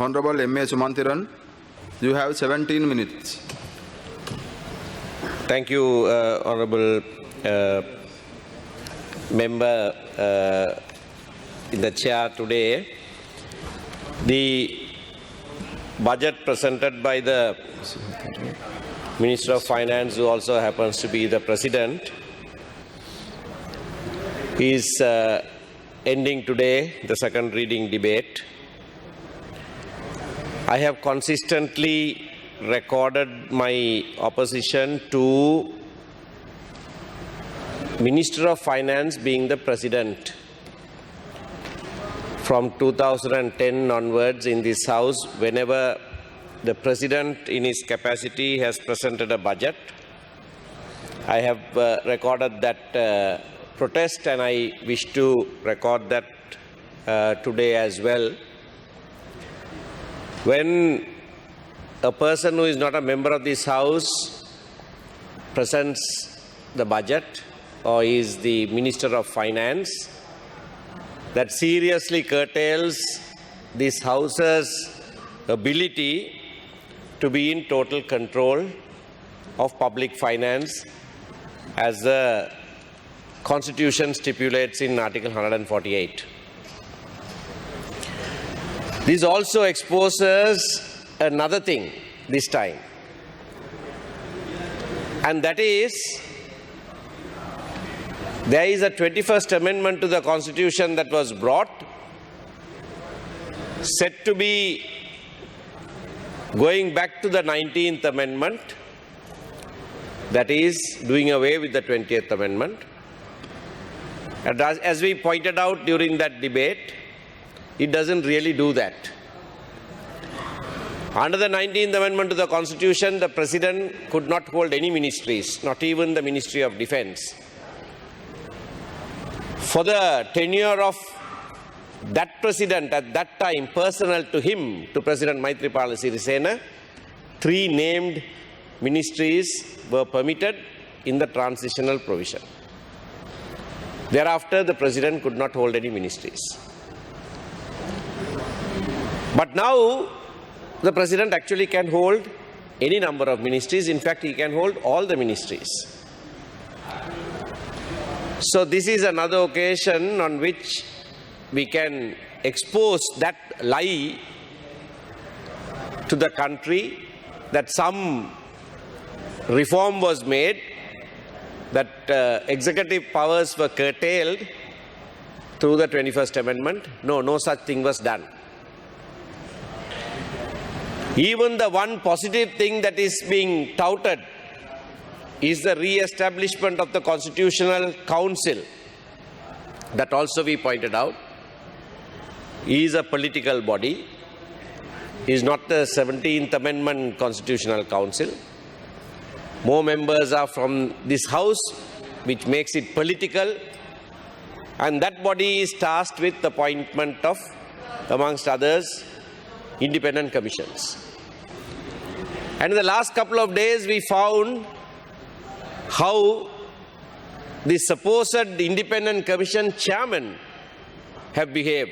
Honorable M.A. Sumanthiran, you have 17 minutes. Thank you, Honorable Member in the chair today. The budget presented by the Minister of Finance, who also happens to be the President, is ending today the second reading debate. I have consistently recorded my opposition to Minister of Finance being the President from 2010 onwards in this House. Whenever the President in his capacity has presented a budget, I have recorded that protest, and I wish to record that today as well. When a person who is not a member of this House presents the budget or is the Minister of Finance, that seriously curtails this House's ability to be in total control of public finance, as the Constitution stipulates in Article 148. This also exposes another thing this time, and that is there is a 21st Amendment to the Constitution that was brought, said to be going back to the 19th Amendment, that is doing away with the 20th Amendment. And as we pointed out during that debate, it doesn't really do that. Under the 19th Amendment to the Constitution, the President could not hold any ministries, not even the Ministry of Defence. For the tenure of that President at that time, personal to him, to President Maithripala Sirisena, 3 named ministries were permitted in the transitional provision. Thereafter, the President could not hold any ministries. But now, the President actually can hold any number of ministries. In fact, he can hold all the ministries. So this is another occasion on which we can expose that lie to the country, that some reform was made, that executive powers were curtailed through the 21st Amendment. No such thing was done. Even the one positive thing that is being touted is the re-establishment of the Constitutional Council. That also we pointed out is a political body, is not the 17th Amendment Constitutional Council. More members are from this House, which makes it political, and that body is tasked with the appointment of, amongst others, independent commissions. And in the last couple of days, we found how the supposed independent commission chairman have behaved.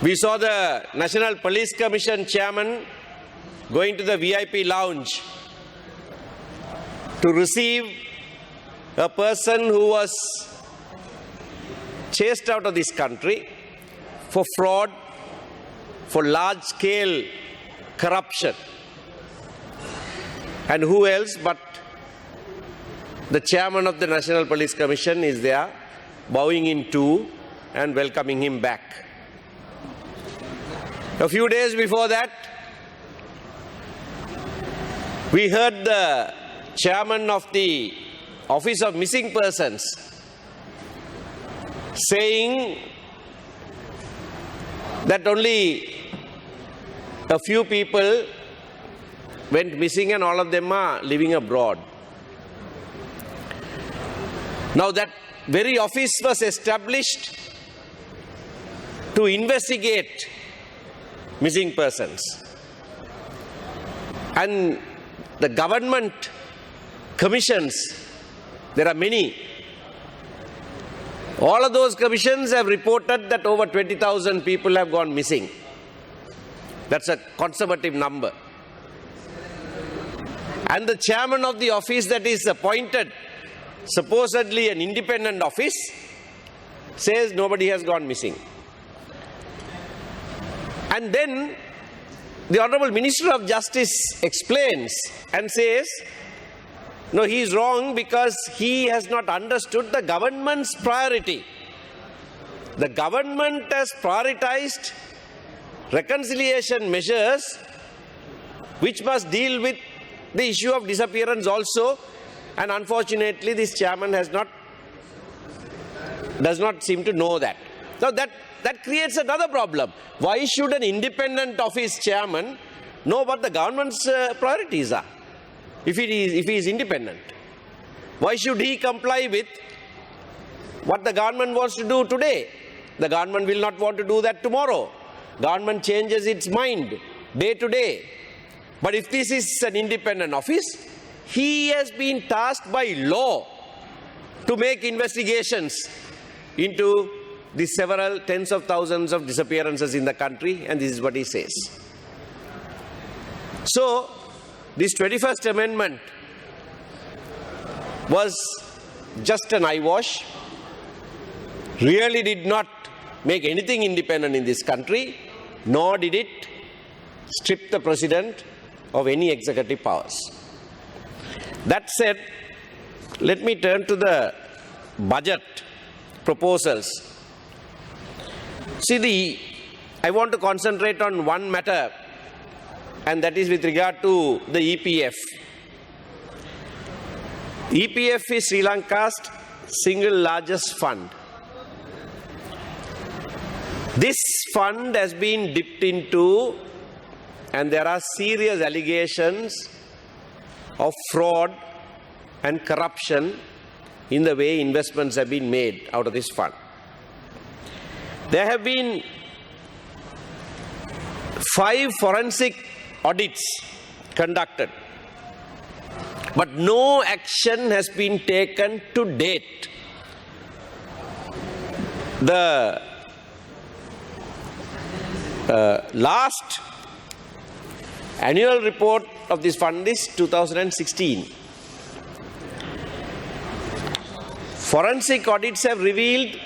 We saw the National Police Commission chairman going to the VIP lounge to receive a person who was chased out of this country for fraud, for large-scale corruption. And who else but the chairman of the National Police Commission is there, bowing in two and welcoming him back. A few days before that, we heard the chairman of the Office of Missing Persons saying that only a few people went missing and all of them are living abroad. Now that very office was established to investigate missing persons. And the government commissions, there are many. All of those commissions have reported that over 20,000 people have gone missing. That's a conservative number. And the chairman of the office that is appointed, supposedly an independent office, says nobody has gone missing. And then the Honorable Minister of Justice explains and says, no, he is wrong because he has not understood the government's priority. The government has prioritized reconciliation measures which must deal with the issue of disappearance also, and unfortunately this chairman does not seem to know that. Now that creates another problem. Why should an independent office chairman know what the government's priorities are if he is independent? Why should he comply with what the government wants to do today? The government will not want to do that tomorrow. Government changes its mind day to day. But if this is an independent office, he has been tasked by law to make investigations into the several tens of thousands of disappearances in the country, and this is what he says. So, this 21st Amendment was just an eyewash, really did not make anything independent in this country, nor did it strip the President of any executive powers. That said, let me turn to the budget proposals. See, I want to concentrate on one matter, and that is with regard to the EPF. EPF is Sri Lanka's single largest fund. This fund has been dipped into, and there are serious allegations of fraud and corruption in the way investments have been made out of this fund. There have been 5 forensic audits conducted, but no action has been taken to date. The last annual report of this fund is 2016. Forensic audits have revealed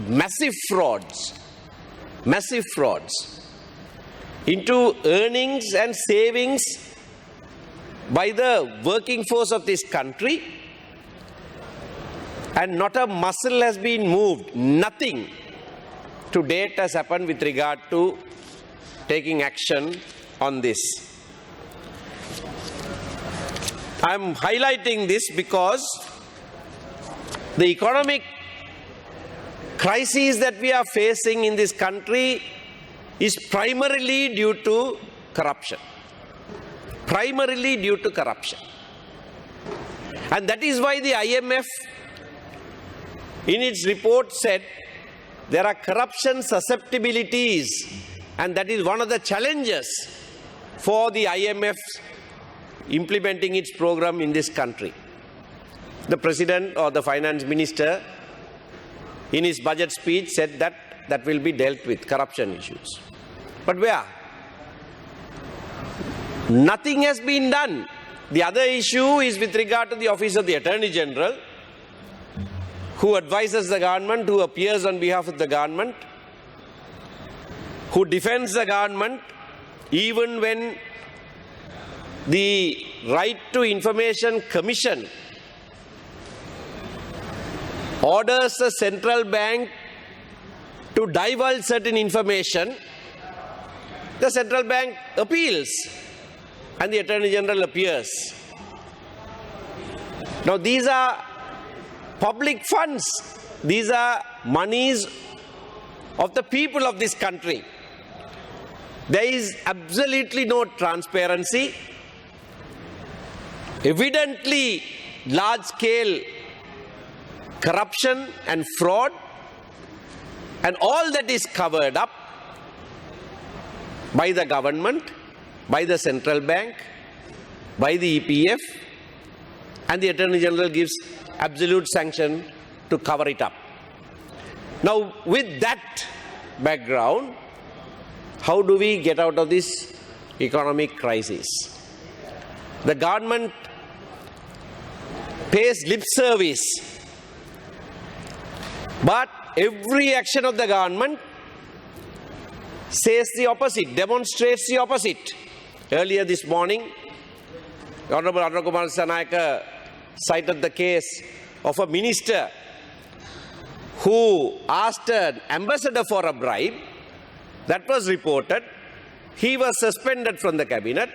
massive frauds into earnings and savings by the working force of this country, and not a muscle has been moved. Nothing to date has happened with regard to taking action on this. I am highlighting this because the economic crisis that we are facing in this country is primarily due to corruption. Primarily due to corruption. And that is why the IMF in its report said there are corruption susceptibilities, and that is one of the challenges for the IMF implementing its program in this country. The President or the Finance Minister in his budget speech said that that will be dealt with, corruption issues. But where? Nothing has been done. The other issue is with regard to the Office of the Attorney General, who advises the government, who appears on behalf of the government, who defends the government even when the Right to Information Commission orders the central bank to divulge certain information. The central bank appeals and the Attorney General appears. Now these are public funds. These are monies of the people of this country. There is absolutely no transparency. Evidently large-scale corruption and fraud, and all that is covered up by the government, by the central bank, by the EPF, and the Attorney General gives absolute sanction to cover it up. Now, with that background, how do we get out of this economic crisis? The government pays lip service, but every action of the government says the opposite, demonstrates the opposite. Earlier this morning, Honorable Kumar Sanayaka cited the case of a minister who asked an ambassador for a bribe. That was reported. He was suspended from the cabinet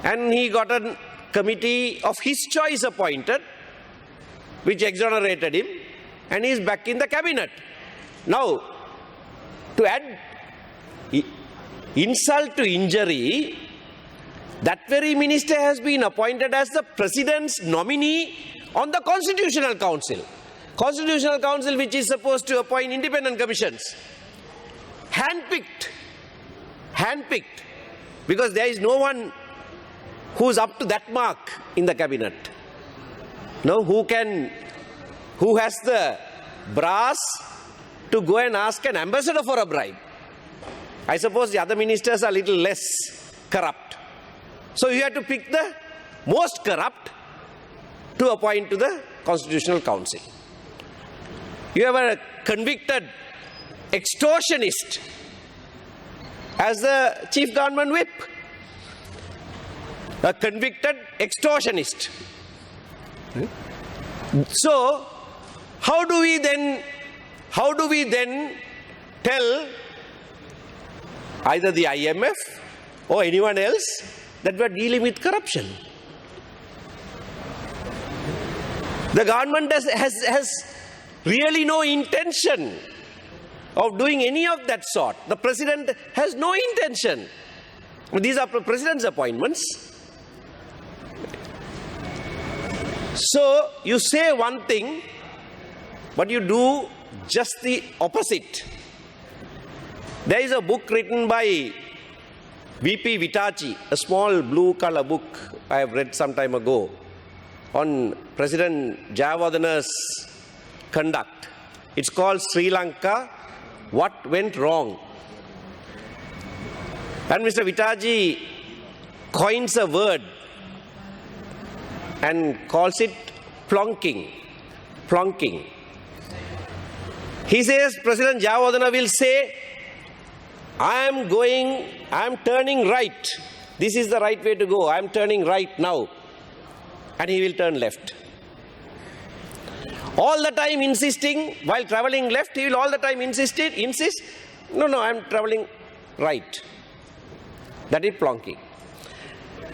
and he got a committee of his choice appointed, which exonerated him, and he is back in the cabinet. Now, to add insult to injury, that very minister has been appointed as the president's nominee on the Constitutional Council. Constitutional Council, which is supposed to appoint independent commissions. Handpicked, because there is no one who is up to that mark in the cabinet. No, who has the brass to go and ask an ambassador for a bribe. I suppose the other ministers are a little less corrupt. So you have to pick the most corrupt to appoint to the Constitutional Council. You have a convicted extortionist as the chief government whip. A convicted extortionist. So, how do we then tell either the IMF or anyone else that we are dealing with corruption? The government has really no intention of doing any of that sort. The president has no intention. These are president's appointments. So you say one thing, but you do just the opposite. There is a book written by V.P. Vitachi, a small blue color book I have read some time ago, on President Jayawardena's conduct. It's called Sri Lanka, What Went Wrong. And Mr. Vitaji coins a word and calls it plonking. Plonking. He says President Jayawardena will say, I am turning right. This is the right way to go. I am turning right now. And he will turn left. All the time insisting, while traveling left, he will all the time insist, no, I am traveling right. That is plonking.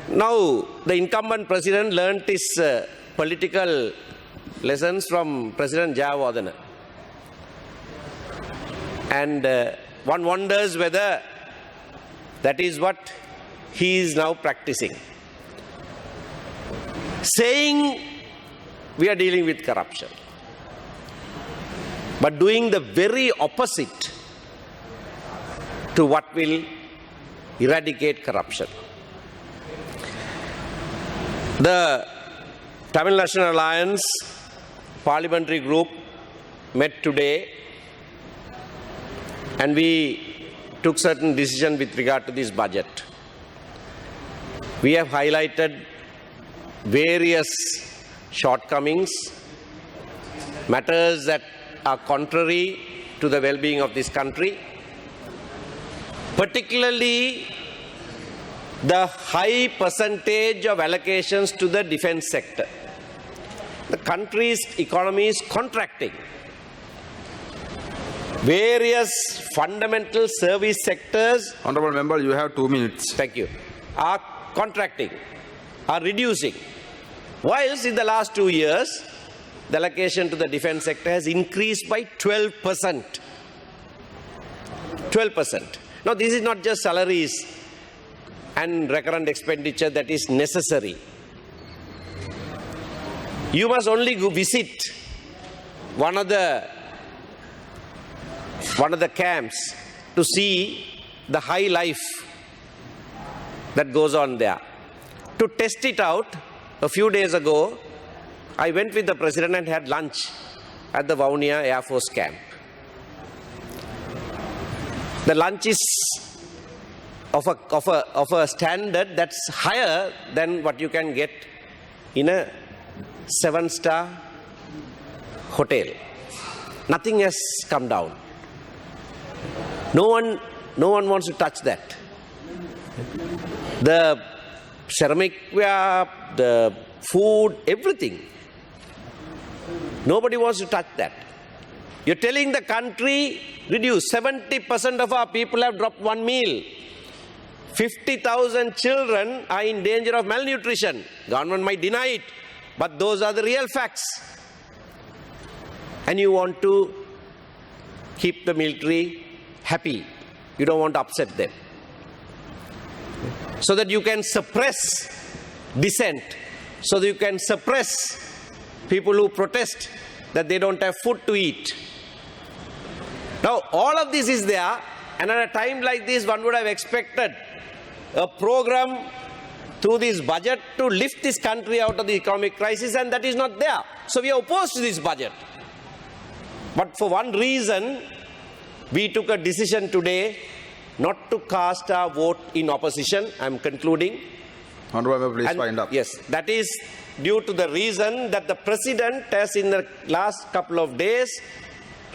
Now, the incumbent president learnt his political lessons from President Jayawardena. And one wonders whether that is what he is now practicing. Saying we are dealing with corruption, but doing the very opposite to what will eradicate corruption. The Tamil National Alliance Parliamentary Group met today and we took certain decisions with regard to this budget. We have highlighted various shortcomings, matters that are contrary to the well-being of this country, particularly the high percentage of allocations to the defense sector. The country's economy is contracting. Various fundamental service sectors, Honorable Member, you have 2 minutes. thank you, are contracting, are reducing. Whilst in the last 2 years, the allocation to the defense sector has increased by 12%. 12%. Now, this is not just salaries and recurrent expenditure that is necessary. You must only go visit one of the camps to see the high life that goes on there. To test it out, a few days ago, I went with the President and had lunch at the Vaunia Air Force Camp. The lunch is of a standard that's higher than what you can get in a 7-star hotel. Nothing has come down. No one wants to touch that. The ceramicware, the food, everything. Nobody wants to touch that. You're telling the country, reduce. 70% of our people have dropped one meal. 50,000 children are in danger of malnutrition. Government might deny it, but those are the real facts. And you want to keep the military happy. You don't want to upset them. So that you can suppress dissent. So that you can suppress people who protest that they don't have food to eat. Now, all of this is there, and at a time like this, one would have expected a program through this budget to lift this country out of the economic crisis, and that is not there. So we are opposed to this budget. But for one reason, we took a decision today not to cast our vote in opposition. I am concluding. Honorable Member, please wind up. Yes, that is due to the reason that the President has in the last couple of days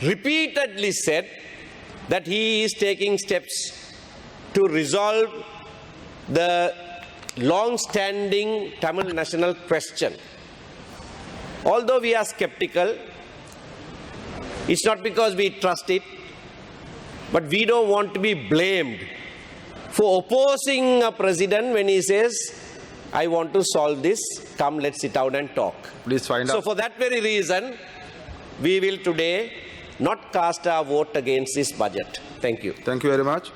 repeatedly said that he is taking steps to resolve the long-standing Tamil national question. Although we are skeptical, it's not because we trust it, but we don't want to be blamed for opposing a president when he says, I want to solve this, come let's sit down and talk. Please wind up. So for that very reason, we will today not cast our vote against this budget. Thank you. Thank you very much.